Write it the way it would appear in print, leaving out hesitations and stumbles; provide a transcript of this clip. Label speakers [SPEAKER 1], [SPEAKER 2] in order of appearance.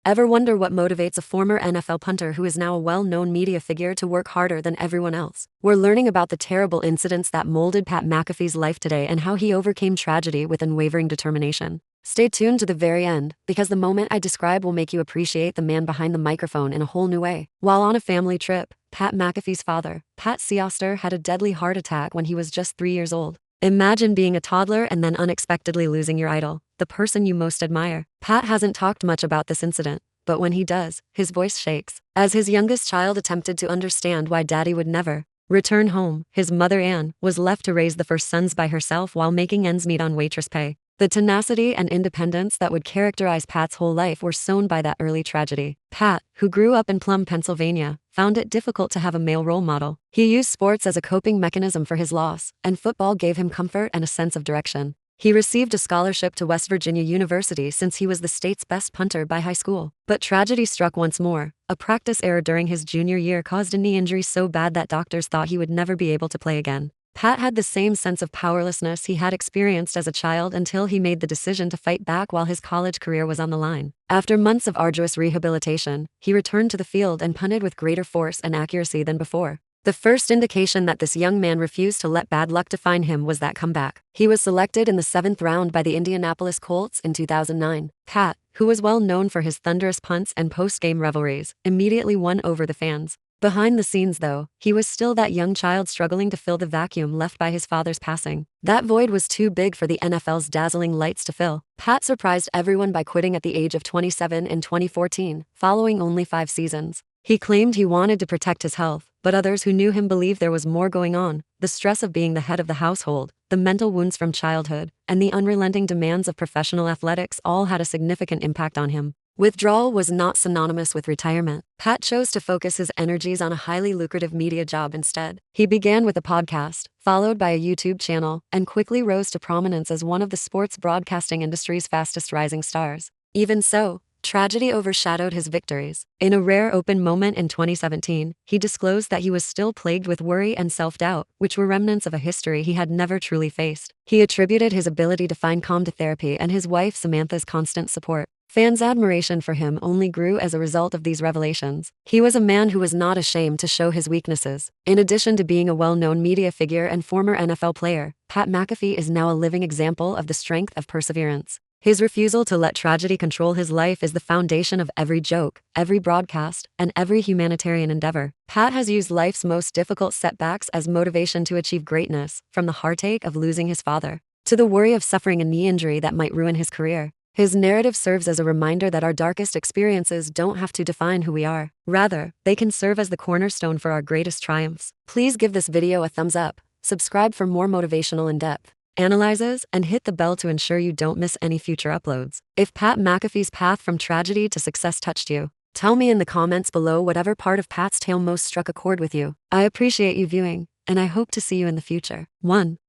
[SPEAKER 1] Ever wonder what motivates a former NFL punter who is now a well-known media figure to work harder than everyone else? We're learning about the terrible incidents that molded Pat McAfee's life today and how he overcame tragedy with unwavering determination. Stay tuned to the very end, because the moment I describe will make you appreciate the man behind the microphone in a whole new way. While on a family trip, Pat McAfee's father, Pat Seoster, had a deadly heart attack when he was just 3 years old. Imagine being a toddler and then unexpectedly losing your idol, the person you most admire. Pat hasn't talked much about this incident, but when he does, his voice shakes. As his youngest child attempted to understand why Daddy would never return home, his mother Anne was left to raise the first sons by herself while making ends meet on waitress pay. The tenacity and independence that would characterize Pat's whole life were sown by that early tragedy. Pat, who grew up in Plum, Pennsylvania, found it difficult to have a male role model. He used sports as a coping mechanism for his loss, and football gave him comfort and a sense of direction. He received a scholarship to West Virginia University since he was the state's best punter by high school. But tragedy struck once more. A practice error during his junior year caused a knee injury so bad that doctors thought he would never be able to play again. Pat had the same sense of powerlessness he had experienced as a child until he made the decision to fight back while his college career was on the line. After months of arduous rehabilitation, he returned to the field and punted with greater force and accuracy than before. The first indication that this young man refused to let bad luck define him was that comeback. He was selected in the 7th round by the Indianapolis Colts in 2009. Pat, who was well known for his thunderous punts and post-game revelries, immediately won over the fans. Behind the scenes, though, he was still that young child struggling to fill the vacuum left by his father's passing. That void was too big for the NFL's dazzling lights to fill. Pat surprised everyone by quitting at the age of 27 in 2014, following only 5 seasons. He claimed he wanted to protect his health, but others who knew him believed there was more going on. The stress of being the head of the household, the mental wounds from childhood, and the unrelenting demands of professional athletics all had a significant impact on him. Withdrawal was not synonymous with retirement. Pat chose to focus his energies on a highly lucrative media job instead. He began with a podcast, followed by a YouTube channel, and quickly rose to prominence as one of the sports broadcasting industry's fastest rising stars. Even so, tragedy overshadowed his victories. In a rare open moment in 2017, he disclosed that he was still plagued with worry and self-doubt, which were remnants of a history he had never truly faced. He attributed his ability to find calm to therapy and his wife Samantha's constant support. Fans' admiration for him only grew as a result of these revelations. He was a man who was not ashamed to show his weaknesses. In addition to being a well-known media figure and former NFL player, Pat McAfee is now a living example of the strength of perseverance. His refusal to let tragedy control his life is the foundation of every joke, every broadcast, and every humanitarian endeavor. Pat has used life's most difficult setbacks as motivation to achieve greatness, from the heartache of losing his father to the worry of suffering a knee injury that might ruin his career. His narrative serves as a reminder that our darkest experiences don't have to define who we are. Rather, they can serve as the cornerstone for our greatest triumphs. Please give this video a thumbs up, subscribe for more motivational in-depth analyzes, and hit the bell to ensure you don't miss any future uploads. If Pat McAfee's path from tragedy to success touched you, tell me in the comments below whatever part of Pat's tale most struck a chord with you. I appreciate you viewing, and I hope to see you in the future. 1.